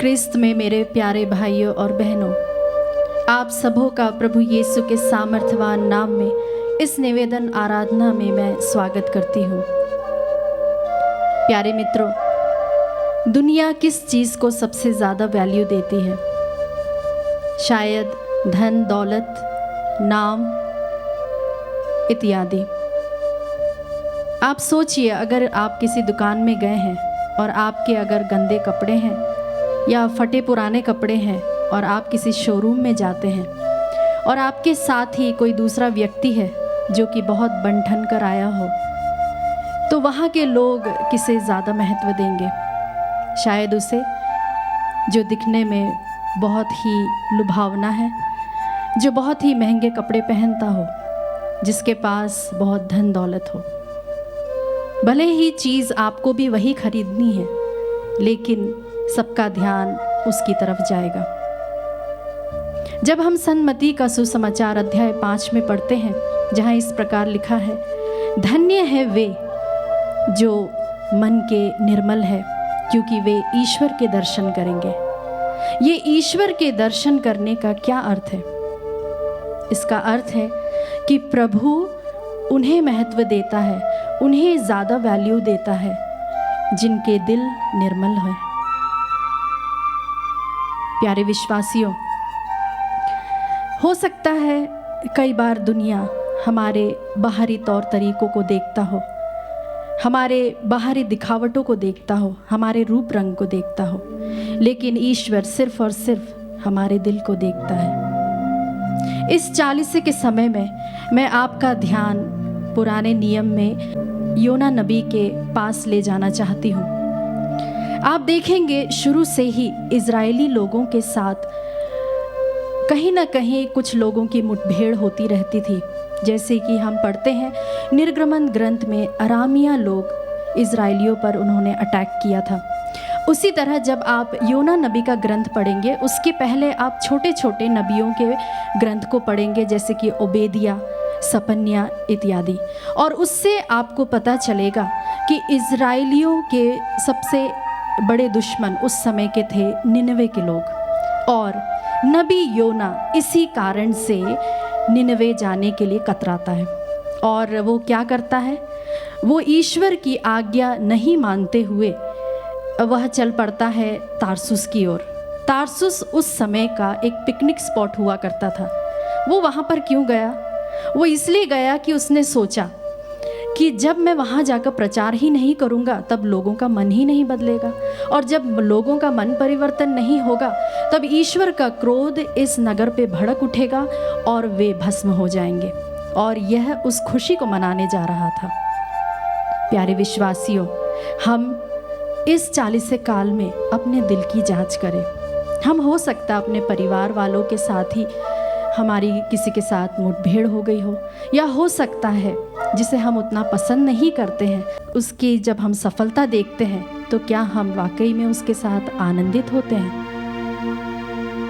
क्रिस्त में मेरे प्यारे भाइयों और बहनों, आप सबों का प्रभु यीशु के सामर्थ्यवान नाम में इस निवेदन आराधना में मैं स्वागत करती हूँ। प्यारे मित्रों, दुनिया किस चीज़ को सबसे ज़्यादा वैल्यू देती है? शायद धन, दौलत, नाम इत्यादि। आप सोचिए, अगर आप किसी दुकान में गए हैं और आपके अगर गंदे कपड़े हैं या फटे पुराने कपड़े हैं और आप किसी शोरूम में जाते हैं और आपके साथ ही कोई दूसरा व्यक्ति है जो कि बहुत बन-ठन कर आया हो, तो वहाँ के लोग किसे ज़्यादा महत्व देंगे? शायद उसे जो दिखने में बहुत ही लुभावना है, जो बहुत ही महंगे कपड़े पहनता हो, जिसके पास बहुत धन दौलत हो। भले ही चीज़ आपको भी वही खरीदनी है, लेकिन सबका ध्यान उसकी तरफ जाएगा। जब हम सन्मती का सुसमाचार अध्याय 5 में पढ़ते हैं, जहाँ इस प्रकार लिखा है, धन्य है वे जो मन के निर्मल है, क्योंकि वे ईश्वर के दर्शन करेंगे। ये ईश्वर के दर्शन करने का क्या अर्थ है? इसका अर्थ है कि प्रभु उन्हें महत्व देता है, उन्हें ज़्यादा वैल्यू देता है जिनके दिल निर्मल है। प्यारे विश्वासियों, हो सकता है कई बार दुनिया हमारे बाहरी तौर तरीकों को देखता हो, हमारे बाहरी दिखावटों को देखता हो, हमारे रूप रंग को देखता हो, लेकिन ईश्वर सिर्फ और सिर्फ हमारे दिल को देखता है। इस 40 के समय में मैं आपका ध्यान पुराने नियम में योना नबी के पास ले जाना चाहती हूँ। आप देखेंगे शुरू से ही इजरायली लोगों के साथ कहीं ना कहीं कुछ लोगों की मुठभेड़ होती रहती थी। जैसे कि हम पढ़ते हैं निर्गमन ग्रंथ में, अरामिया लोग इजरायलियों पर उन्होंने अटैक किया था। उसी तरह जब आप योना नबी का ग्रंथ पढ़ेंगे, उसके पहले आप छोटे छोटे नबियों के ग्रंथ को पढ़ेंगे, जैसे कि ओबेदिया, सपन्या इत्यादि, और उससे आपको पता चलेगा कि इजरायलियों के सबसे बड़े दुश्मन उस समय के थे निनवे के लोग, और नबी योना इसी कारण से निनवे जाने के लिए कतराता है। और वो क्या करता है? वो ईश्वर की आज्ञा नहीं मानते हुए वह चल पड़ता है तारसुस की ओर। तारसुस उस समय का एक पिकनिक स्पॉट हुआ करता था। वो वहाँ पर क्यों गया? वो इसलिए गया कि उसने सोचा कि जब मैं वहाँ जाकर प्रचार ही नहीं करूँगा तब लोगों का मन ही नहीं बदलेगा, और जब लोगों का मन परिवर्तन नहीं होगा तब ईश्वर का क्रोध इस नगर पे भड़क उठेगा और वे भस्म हो जाएंगे। और यह उस खुशी को मनाने जा रहा था। प्यारे विश्वासियों, हम इस 40 काल में अपने दिल की जांच करें। हम हो सकता अपने परिवार वालों के साथ ही हमारी किसी के साथ मुठभेड़ हो गई हो, या हो सकता है जिसे हम उतना पसंद नहीं करते हैं, उसकी जब हम सफलता देखते हैं तो क्या हम वाकई में उसके साथ आनंदित होते हैं?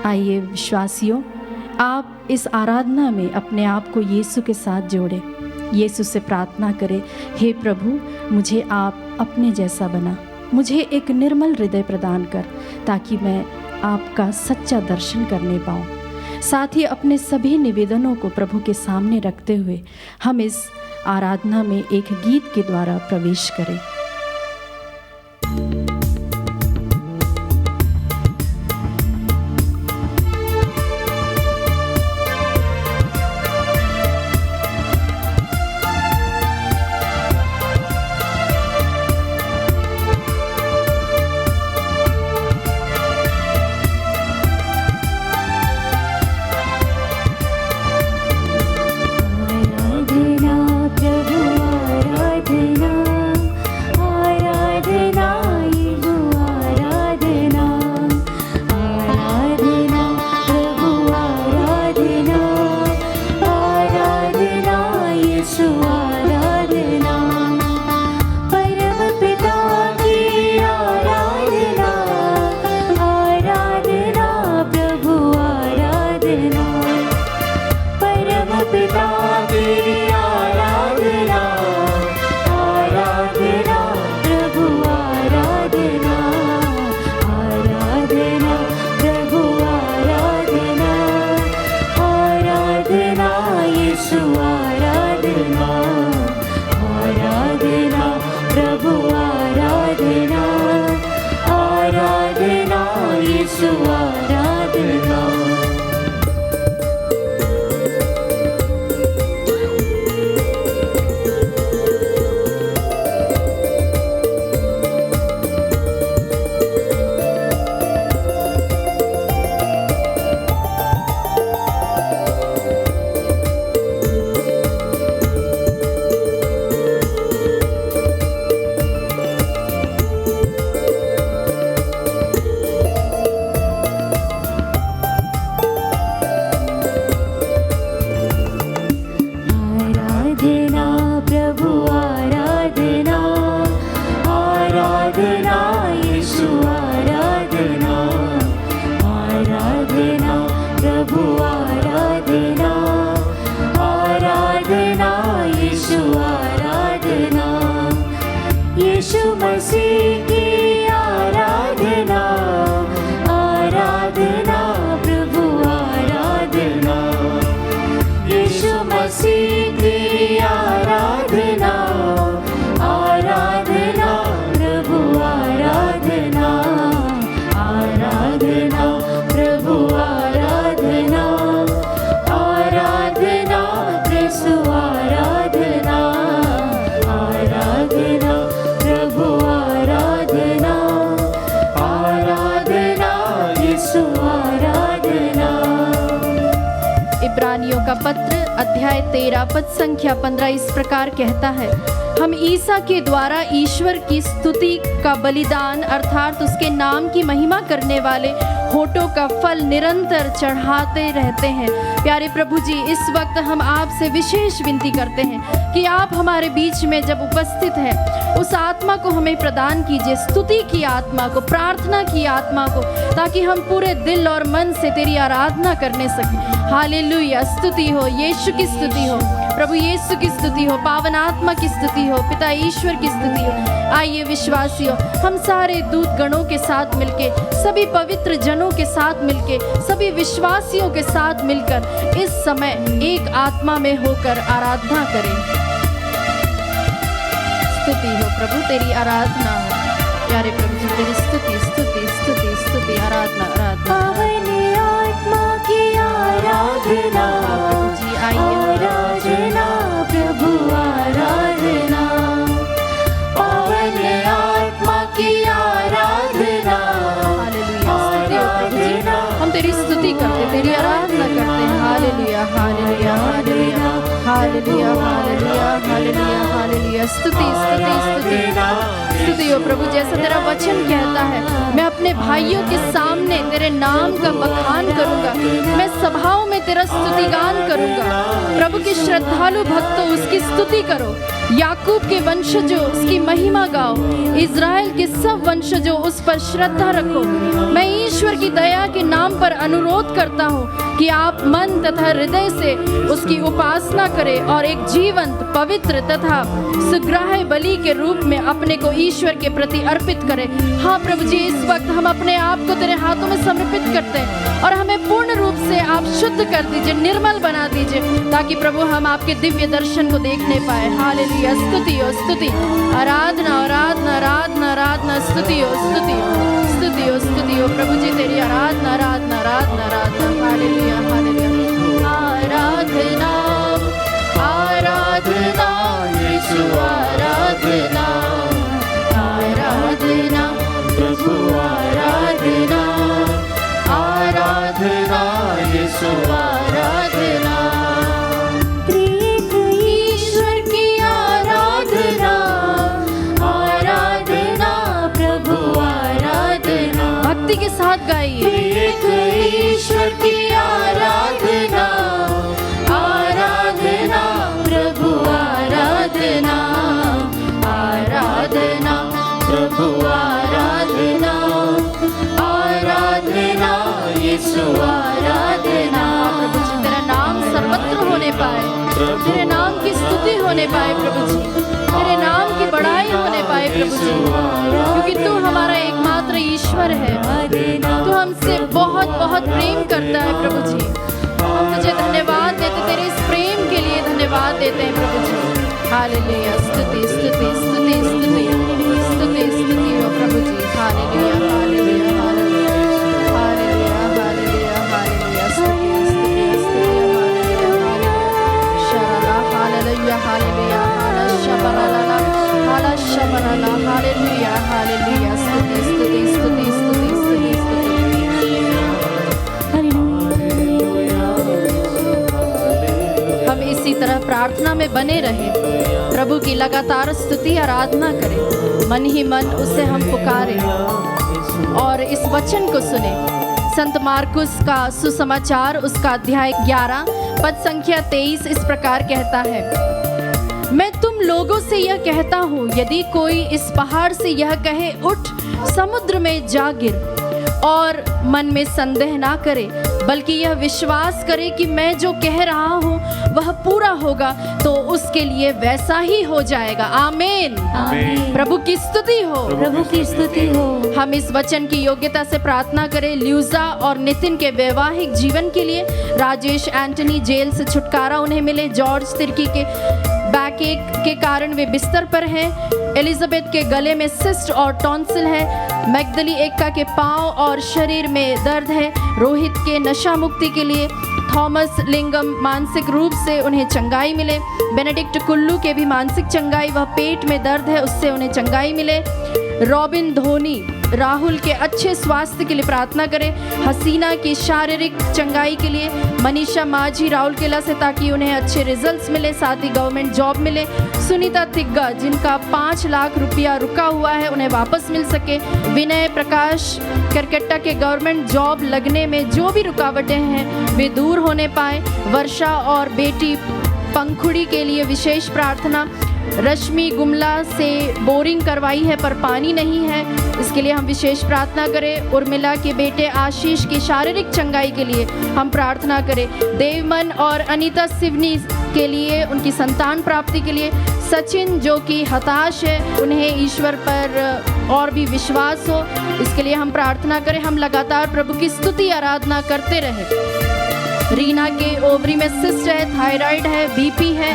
आइए विश्वासियों, आप इस आराधना में अपने आप को यीशु के साथ जोड़ें। यीशु से प्रार्थना करें, हे प्रभु, मुझे आप अपने जैसा बना, मुझे एक निर्मल हृदय प्रदान कर, ताकि मैं आपका सच्चा दर्शन करने पाऊँ। साथ ही अपने सभी निवेदनों को प्रभु के सामने रखते हुए हम इस आराधना में एक गीत के द्वारा प्रवेश करें। आराधना प्रभु आराधना आराधना यीशु आराधना, आराधना प्रभु आराधना, आराधना यीशु आराधना, यीशु मसीह की आराधना, आराधना प्रभु आराधना, यीशु मसीह की आराधना, आराधना प्रभु आराधना, आराधना प्रभु आराधना, आराधना यीशु आराधना, आराधना प्रभु आराधना, आराधना यीशु आराधना। इब्रानियों का पत्र अध्याय 13 पद संख्या 15 इस प्रकार कहता है, हम ईसा के द्वारा ईश्वर की स्तुति का बलिदान अर्थात उसके नाम की महिमा करने वाले होठों का फल निरंतर चढ़ाते रहते हैं। प्यारे प्रभु जी, इस वक्त हम आपसे विशेष विनती करते हैं कि आप हमारे बीच में जब उपस्थित हैं उस आत्मा को हमें प्रदान कीजिए, स्तुति की आत्मा को, प्रार्थना की आत्मा को, ताकि हम पूरे दिल और मन से तेरी आराधना करने सकें। हालेलुया, स्तुति हो, यीशु की स्तुति हो, प्रभु यीशु की स्तुति हो, पावन आत्मा की स्तुति हो, पिता ईश्वर की स्तुति हो। आइए विश्वासियों, हम सारे दूत गणों के साथ मिलके, सभी पवित्र जनों के साथ मिलके, सभी विश्वासियों के साथ मिलकर इस समय एक आत्मा में होकर आराधना करें। स्तुति हो प्रभु, तेरी आराधना हो। प्यारे प्रभु जी, तेरी स्तुति स्तुति स्तुति स्तुति, आराधना आराधना। पावन आत्मा की आराधना, प्रभु जी आइए, आराधना प्रभु आराधना, पावन आत्मा की आराधना, हालेलुया, स्तुति हो प्रभु जी, हम तेरी स्तुति करते, तेरी आराधना करते हैं। हालेलुया हालेलुया हालेलुया हालेलुया हालेलुया हालेलुया हालेलुया, स्तुति स्तुति स्तुति स्तुति हो प्रभु। जैसा तेरा वचन कहता है, मैं अपने भाइयों के सामने तेरे नाम का बखान करूंगा, मैं सभाओं में तेरा स्तुतिगान करूंगा। प्रभु के श्रद्धालु भक्तों, उसकी स्तुति करो। याकूब के वंशजों, उसकी महिमा गाओ। इज़राइल के सब वंशजों, उस पर श्रद्धा रखो। मैं ईश्वर की दया के नाम पर अनुरोध करता हूँ कि आप मन तथा हृदय से उसकी उपासना करें और एक जीवंत, पवित्र तथा सुग्राह्य बलि के रूप में अपने को ईश्वर के प्रति अर्पित करें। हाँ प्रभु जी, इस वक्त हम अपने आप को तेरे हाथों में समर्पित करते हैं और हमें पूर्ण रूप से आप शुद्ध कर दीजिए, निर्मल बना दीजिए, ताकि प्रभु हम आपके दिव्य दर्शन को देखने पाए। हालेलुया, स्तुति हो स्तुति, आराधना आराधना आराधना आराधना, स्तुति हो स्तुति हो स्तुति हो स्तुति हो प्रभु जी, तेरी आराधना आराधना आराधना आराधना। हालेलुया हालेलुया, आराधना आराधना यीशु आराधना, आराधना प्रभु आराधना, आराधना यीशु आराधना, त्रिएक ईश्वर की आराधना, आराधना प्रभु आराधना। भक्ति के साथ गाइए। त्रिएक ईश्वर की आराधना, आराधना प्रभु आराधना, आराधना प्रभु आराधना, आराधना यीशु आराधना। प्रभु जी, तेरा नाम सर्वत्र होने पाए, तेरे नाम की स्तुति होने पाए प्रभु जी, तेरे नाम की बड़ाई होने पाए प्रभु जी, क्योंकि तू हमारा एकमात्र ईश्वर है। तू हमसे बहुत बहुत प्रेम करता है प्रभु जी। हम तुझे धन्यवाद देते, तेरे इस प्रेम के लिए धन्यवाद देते हैं प्रभु जी। हालेलुया, स्तुति स्तुति स्तुति स्तुति स्तुति स्तुति हो प्रभु जी। हालेलुया हालेलुया हालेलुया हालेलुया हालेलुया हालेलुया, स्तुति स्तुति स्तुति हालेलुया शरला हालेलुया हालेलुया हाला शबरला हाला शबरला हालेलुया हालेलुया, स्तुति स्तुति स्तुति स्तुति स्तुति स्तुति। हम इसी तरह प्रार्थना में बने रहें, प्रभु की लगातार स्तुति आराधना करें, मन ही मन उसे हम पुकारें और इस वचन को सुने। संत मार्कुस का सुसमाचार, उसका अध्याय 11 पद संख्या 23 इस प्रकार कहता है, मैं तुम लोगों से यह कहता हूँ, यदि कोई इस पहाड़ से यह कहे उठ समुद्र में जा गिर, और मन में संदेह ना करे, बल्कि यह विश्वास करे कि मैं जो कह रहा हूँ वह पूरा होगा, तो उसके लिए वैसा ही हो जाएगा। आमीन। प्रभु की स्तुति हो, प्रभु की स्तुति हो। हम इस वचन की योग्यता से प्रार्थना करें ल्यूजा और नितिन के वैवाहिक जीवन के लिए। राजेश एंटनी जेल से छुटकारा उन्हें मिले। जॉर्ज तिर्की के बैकएक के कारण वे बिस्तर पर हैं। एलिजाबेथ के गले में सिस्ट और टॉन्सिल है। मैगदली एक्का के पांव और शरीर में दर्द है। रोहित के नशा मुक्ति के लिए। थॉमस लिंगम मानसिक रूप से उन्हें चंगाई मिले। बेनेडिक्ट कुल्लू के भी मानसिक चंगाई, वह पेट में दर्द है उससे उन्हें चंगाई मिले। रॉबिन धोनी राहुल के अच्छे स्वास्थ्य के लिए प्रार्थना करें। हसीना की शारीरिक चंगाई के लिए। मनीषा माझी राउरकेला से, ताकि उन्हें अच्छे रिजल्ट्स मिले, साथ ही गवर्नमेंट जॉब मिले। सुनीता तिग्गा जिनका 5 लाख रुपया रुका हुआ है उन्हें वापस मिल सके। विनय प्रकाश करकट्टा के गवर्नमेंट जॉब लगने में जो भी रुकावटें हैं वे दूर होने पाए। वर्षा और बेटी पंखुड़ी के लिए विशेष प्रार्थना। रश्मि गुमला से बोरिंग करवाई है पर पानी नहीं है, इसके लिए हम विशेष प्रार्थना करें। उर्मिला के बेटे आशीष की शारीरिक चंगाई के लिए हम प्रार्थना करें। देवमन और अनीता सिवनी के लिए उनकी संतान प्राप्ति के लिए। सचिन जो कि हताश है उन्हें ईश्वर पर और भी विश्वास हो, इसके लिए हम प्रार्थना करें। हम लगातार प्रभु की स्तुति आराधना करते रहें। रीना के ओवरी में सिस्ट है, थायराइड है, बीपी है,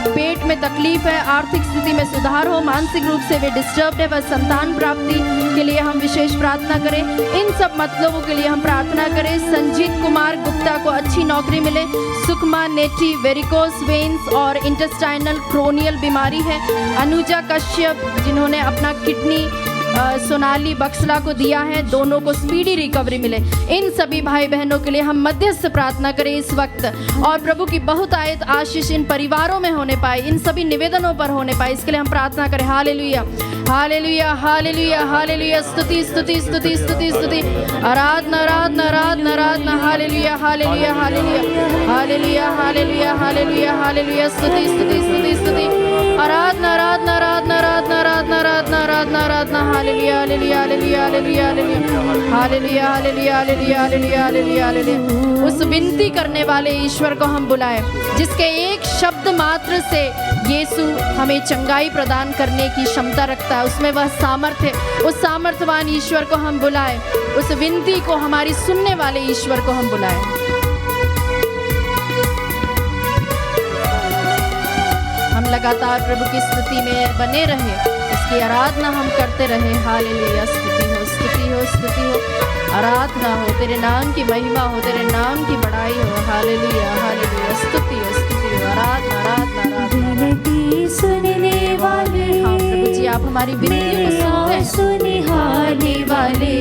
पेट में तकलीफ है, आर्थिक स्थिति में सुधार हो, मानसिक रूप से वे डिस्टर्ब है, वह संतान प्राप्ति के लिए हम विशेष प्रार्थना करें। इन सब मतलबों के लिए हम प्रार्थना करें। संजीत कुमार गुप्ता को अच्छी नौकरी मिले। सुकमा नेटी वेरिकोस वेन्स और इंटेस्टाइनल क्रोनियल बीमारी है। अनुजा कश्यप जिन्होंने अपना किडनी सोनाली बक्सला को दिया है, दोनों को स्पीडी रिकवरी मिले। इन सभी भाई बहनों के लिए हम मध्यस्थ प्रार्थना करें इस वक्त, और प्रभु की बहुत आयत आशीष इन परिवारों में होने पाए, इन सभी निवेदनों पर होने पाए, इसके लिए हम प्रार्थना करें। हालेलुया हालेलुया हालेलुया हालेलुया। स्तुति स्तुति स्तुति स्तुति स्तुति, आराधना आराधना आराधना आराधना। हालेलुया हालेलुया हालेलुया हालेलुया हालेलुया हालेलुया हालेलुया। स्तुति स्तुति स्तुति स्तुति, आराधना आराधना आराधना आराधना आराधना आराधना आराधना आराधना। हालेलुया हालेलुया हालेलुया हालेलुया हालेलुया हालेलुया हालेलुया हालेलुया हालेलुया हालेलुया। उस विनती करने वाले ईश्वर को हम बुलाएं जिसके एक शब्द मात्र से यीशु हमें चंगाई प्रदान करने की क्षमता रखता है, उसमें वह सामर्थ्य है। उस सामर्थ्यवान ईश्वर को हम बुलाएं, उस विनती को हमारी सुनने वाले ईश्वर को हम बुलाएं। हम लगातार प्रभु की स्तुति में बने रहे, उसकी आराधना हम करते रहे। हालेलुया। स्तुति हो स्तुति हो स्तुति हो, आराधना हो, तेरे नाम की महिमा हो, तेरे नाम की बड़ाई हो। हालेलुया हालेलुया। स्तुति हो आराधना आराधना आराधना। विनती सुनने वाले, हाँ प्रभु जी आप हमारी विनतियों को सुनते हैं। सुनिहारने वाले,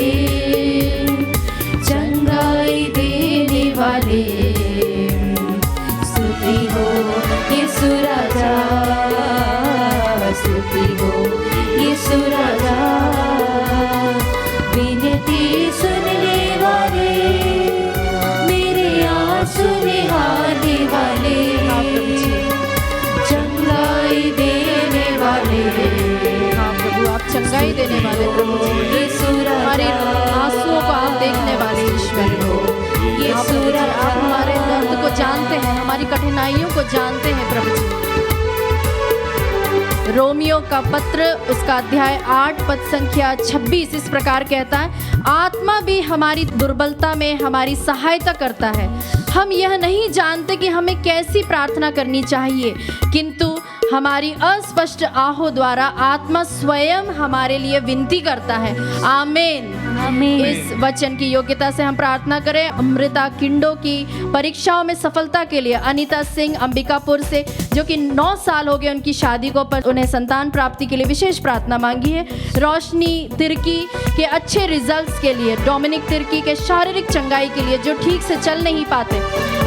चंगाई देने वाले, स्तुति हो यीशु राजा, स्तुति हो यीशु राजा। विनती सुनने वाले, मेरे आंसू निहारने वाले, चंगाई देने वाले। हाँ प्रभु आप चंगाई देने वाले प्रभु जी, हमारे आंसुओं को आप देखने वाले ईश्वर हो। आप हमारे दर्द को जानते हैं, हमारी कठिनाइयों को जानते हैं प्रभु जी। रोमियो का पत्र उसका अध्याय 8 पद संख्या 26 इस प्रकार कहता है, आत्मा भी हमारी दुर्बलता में हमारी सहायता करता है। हम यह नहीं जानते कि हमें कैसी प्रार्थना करनी चाहिए, किंतु हमारी अस्पष्ट आहों द्वारा आत्मा स्वयं हमारे लिए विनती करता है। आमीन आमीन। इस वचन की योग्यता से हम प्रार्थना करें। अमृता किंडो की परीक्षाओं में सफलता के लिए। अनीता सिंह अंबिकापुर से जो कि 9 साल हो गए उनकी शादी को, पर उन्हें संतान प्राप्ति के लिए विशेष प्रार्थना मांगी है। रोशनी तिर्की के अच्छे रिजल्ट्स के लिए। डोमिनिक तिर्की के शारीरिक चंगाई के लिए जो ठीक से चल नहीं पाते।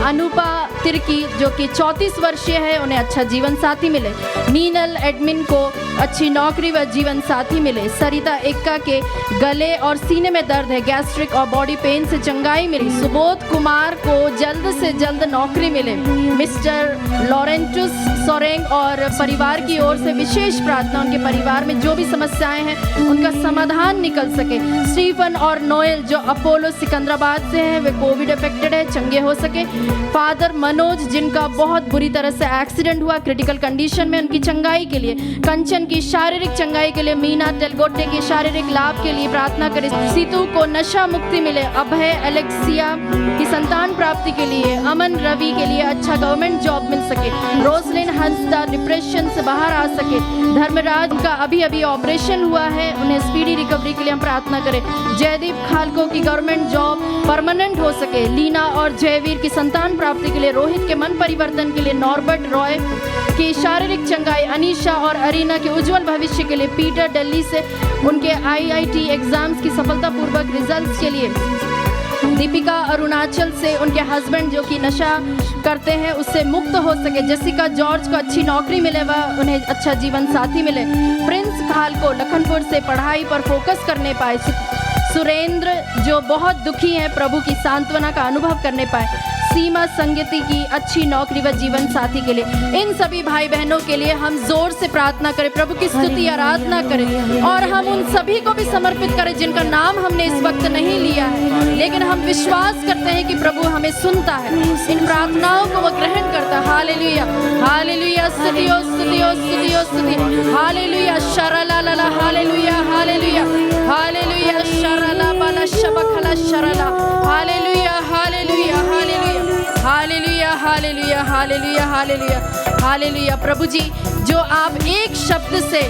अनुपा तिर्की जो कि 34 वर्षीय है, उन्हें अच्छा जीवन साथी मिले। मीनल एडमिन को अच्छी नौकरी व जीवन साथी मिले। सरिता एक्का के गले और सीने सीने में दर्द है, गैस्ट्रिक और बॉडी पेन से चंगाई मिली। सुबोध कुमार को जल्द से जल्द नौकरी मिले। मिस्टर लॉरेंटस सोरेंग और परिवार की ओर से विशेष प्रार्थना, उनके परिवार में जो भी समस्याएं हैं उनका समाधान निकल सके। स्टीफन और नोएल जो अपोलो सिकंदराबाद से हैं, वे कोविड अफेक्टेड है, चंगे हो सके। फादर मनोज जिनका बहुत बुरी तरह से एक्सीडेंट हुआ, क्रिटिकल कंडीशन में, उनकी चंगाई के लिए। कंचन की शारीरिक चंगाई के लिए। मीना टेलगोटे के शारीरिक लाभ के लिए प्रार्थना करें। सीतू को नशा मुक्ति मिले। अभय एलेक्सिया की संतान प्राप्ति के लिए। अमन रवि के लिए अच्छा गवर्नमेंट जॉब मिल सके। रोजलिन हंसदा डिप्रेशन से बाहर आ सके। धर्मराज का अभी ऑपरेशन हुआ है, उन्हें स्पीडी रिकवरी के लिए हम प्रार्थना करें। जयदीप खालको की गवर्नमेंट जॉब परमानेंट हो सके। लीना और जयवीर की संतान प्राप्ति के लिए। रोहित के मन परिवर्तन के लिए। नॉर्बर्ट रॉय की शारीरिक चंगाई। अनीशा और अरीना के उज्जवल भविष्य के लिए। पीटर दिल्ली से उनके IIT एग्जाम्स की सफलतापूर्वक रिजल्ट्स के लिए। दीपिका अरुणाचल से उनके हस्बैंड जो कि नशा करते हैं उससे मुक्त हो सके। जेसिका जॉर्ज को अच्छी नौकरी मिले व उन्हें अच्छा जीवन साथी मिले। प्रिंस खालको लखनपुर से पढ़ाई पर फोकस करने पाए। सुरेंद्र जो बहुत दुखी हैं, प्रभु की सांत्वना का अनुभव करने पाए। सीमा संगीति की अच्छी नौकरी व जीवन साथी के लिए। इन सभी भाई बहनों के लिए हम जोर से प्रार्थना करें, प्रभु की स्तुति आराधना करें और हम उन सभी को भी समर्पित करें जिनका नाम हमने इस वक्त नहीं लिया है, लेकिन हम विश्वास करते हैं कि प्रभु हमें सुनता है। इन प्रार्थनाओं को वो ग्रहण करता है। हालेलुया, हालेलुया, स्तुतियो स्तुतियो स्तुतियो स्तुति। हालेलुया, शरला लला, हालेलुया, हालेलुया, हालेलुया, शरला बला शबखला शरला। हालेलुया, हालेलुया, हालेलुया, हालेलुया, हालेलुया, हालेलुया, हालेलुया, हालेलुया। प्रभु जी, जो आप एक शब्द से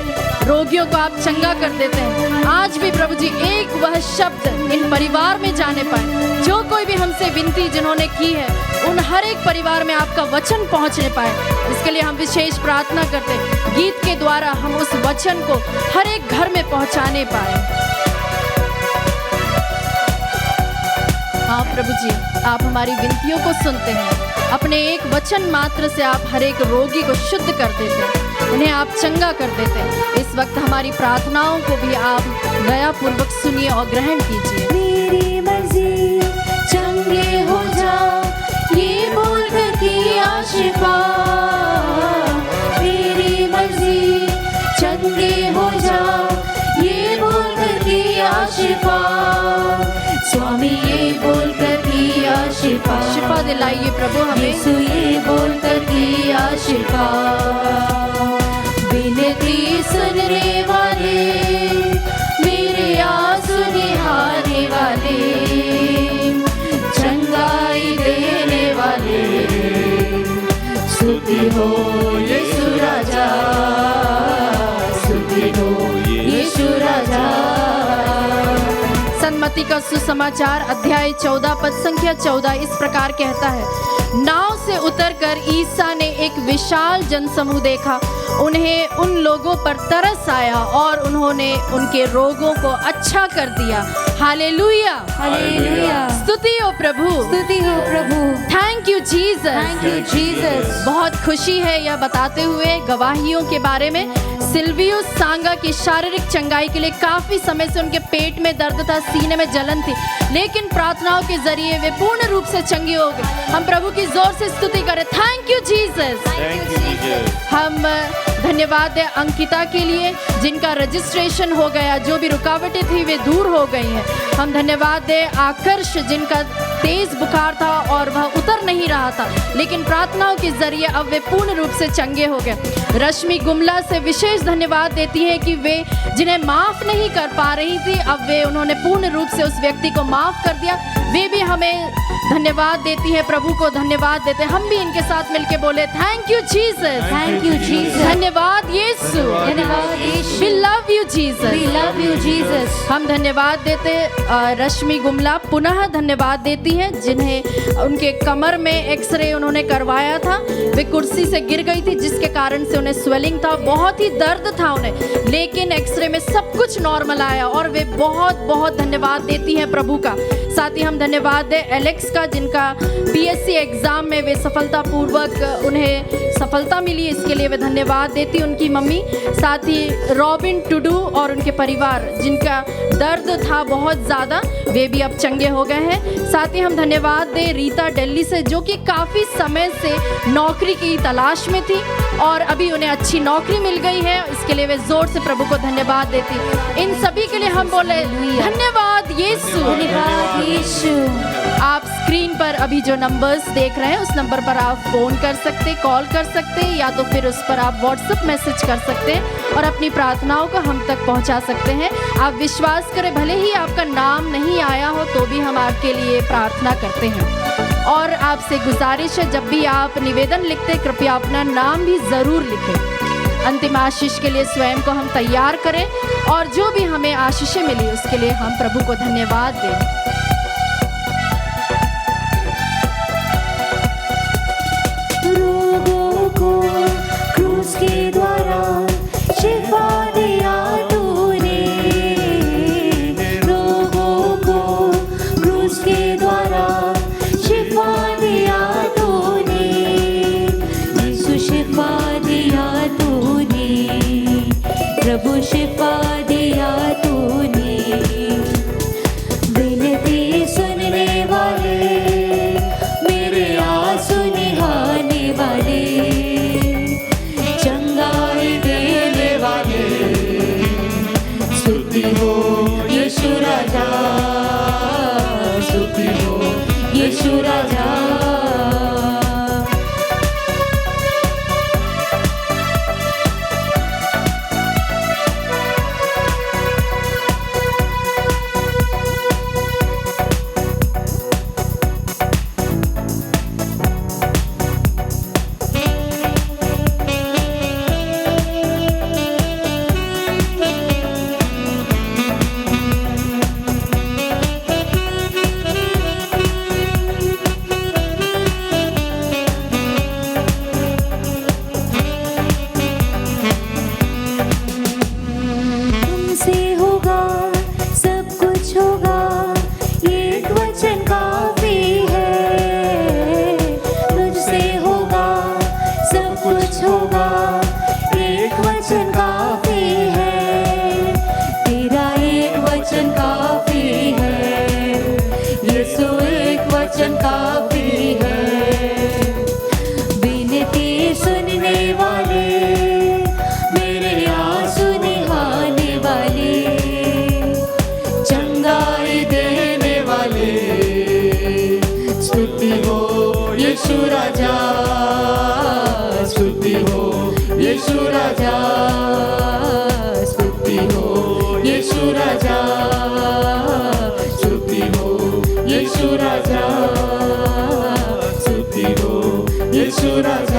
रोगियों को आप चंगा कर देते हैं, आज भी प्रभु जी एक वह शब्द इन परिवार में जाने पाए। जो कोई भी हमसे विनती जिन्होंने की है, उन हर एक परिवार में आपका वचन पहुंचने पाए, इसके लिए हम विशेष प्रार्थना करते हैं। गीत के द्वारा हम उस वचन को हर एक घर में पहुंचाने पाए। हाँ प्रभु जी, आप हमारी विनतियों को सुनते हैं। अपने एक वचन मात्र से आप हर एक रोगी को शुद्ध कर देते हैं, उन्हें आप चंगा कर देते हैं। इस वक्त हमारी प्रार्थनाओं को भी आप दयापूर्वक सुनिए और ग्रहण कीजिए। मेरी मर्जी चंगे हो जाओ, ये बोल कर किया शिफा। मेरी मर्जी चंगे हो जाओ, ये बोल कर किया शिफा। स्वामी ये बोल कर किया शिफा। शिफा दिलाइए प्रभु हमें। यीशु ये बोल कर किया शिफा। विनती सुनने वाले, मेरे आंसू निहारने वाले, चंगाई देने वाले, स्तुति हो यीशु राजा, स्तुति हो यीशु राजा। सन्मति का सुसमाचार अध्याय 14 पद संख्या 14 इस प्रकार कहता है। नाव से उतरकर ईसा ने एक विशाल जनसमूह देखा। उन्हें उन लोगों पर तरस आया और उन्होंने उनके रोगों को अच्छा कर दिया। हालेलुया, हालेलुया, स्तुति हो प्रभु, स्तुति हो प्रभु। Thank you Jesus, thank you Jesus. बहुत खुशी है यह बताते हुए गवाहियों के बारे में। सिल्वियुस सांगा की शारीरिक चंगाई के लिए काफी समय से उनके पेट में दर्द था, सीने में जलन थी, लेकिन प्रार्थनाओं के जरिए वे पूर्ण रूप से चंगे हो गए। हम प्रभु की जोर से स्तुति करें। Thank you Jesus. हम धन्यवाद है अंकिता के लिए जिनका रजिस्ट्रेशन हो गया, जो भी रुकावटें थी वे दूर हो गई हैं। हम धन्यवाद है आकर्ष जिनका तेज बुखार था और वह उतर नहीं रहा था, लेकिन प्रार्थनाओं के जरिए अब वे पूर्ण रूप से चंगे हो गए। रश्मि गुमला से विशेष धन्यवाद देती है कि वे जिन्हें माफ नहीं कर पा रही थी, अब वे उन्होंने पूर्ण रूप से उस व्यक्ति को माफ कर दिया। वे भी हमें धन्यवाद देती है, प्रभु को धन्यवाद देते हैं। हम भी इनके साथ मिलके बोले thank you Jesus, thank you Jesus, धन्यवाद यीशु, धन्यवाद यीशु। We love you Jesus, we love you Jesus. हम धन्यवाद देते रश्मि गुमला पुनः धन्यवाद देती हैं जिन्हें उनके कमर में एक्सरे उन्होंने करवाया था। वे कुर्सी से गिर गई थी जिसके कारण से उन्हें स्वेलिंग था, बहुत ही दर्द था उन्हें, लेकिन एक्सरे में सब कुछ नॉर्मल आया और वे बहुत बहुत धन्यवाद देती हैं प्रभु का। साथ ही हम धन्यवाद दें एलेक्स का, जिनका पीएससी एग्ज़ाम में वे सफलतापूर्वक उन्हें सफलता मिली, इसके लिए वे धन्यवाद देती उनकी मम्मी। साथ ही रॉबिन टुडू और उनके परिवार, जिनका दर्द था बहुत ज़्यादा, वे भी अब चंगे हो गए हैं। साथ ही हम धन्यवाद दें रीता दिल्ली से, जो कि काफ़ी समय से नौकरी की तलाश में थी और अभी उन्हें अच्छी नौकरी मिल गई है, इसके लिए वे ज़ोर से प्रभु को धन्यवाद देती। इन सभी के लिए हम बोले धन्यवाद यीशु, धन्यवाद यीशु। आप स्क्रीन पर अभी जो नंबर्स देख रहे हैं उस नंबर पर आप फ़ोन कर सकते, कॉल कर सकते, या तो फिर उस पर आप व्हाट्सएप मैसेज कर सकते हैं और अपनी प्रार्थनाओं को हम तक पहुंचा सकते हैं। आप विश्वास करें, भले ही आपका नाम नहीं आया हो तो भी हम आपके लिए प्रार्थना करते हैं। और आपसे गुजारिश है, जब भी आप निवेदन लिखते कृपया अपना नाम भी ज़रूर लिखें। अंतिम आशीष के लिए स्वयं को हम तैयार करें और जो भी हमें आशीषें मिली उसके लिए हम प्रभु को धन्यवाद दें। रोगों को क्रूस के द्वारा शिफा दिया तूने, रोगों को क्रूस के द्वारा शिफा दिया तूने, यीशु शिफा दिया तूने, प्रभु शिफा दिया तूने। विनती सुनने वाले, मेरे आंसू निहाने वाले, चंगाई देने वाले, स्तुति हो यीशु राजा, स्तुति हो यीशु राजा। तुमसे होगा सब कुछ होगा, एक वचन काफी है। तुझसे होगा सब कुछ होगा, एक वचन काफी है। तेरा एक वचन काफी है, यीशु एक वचन काफी है। विनती सुनने वाले, मेरे आंसू निहाने वाले, चंगाई देने वाले, स्तुति हो यीशु राजा, स्तुति हो यीशु राजा, स्तुति हो यीशु राजा, स्तुति हो यीशु राजा, स्तुति हो यीशु राजा।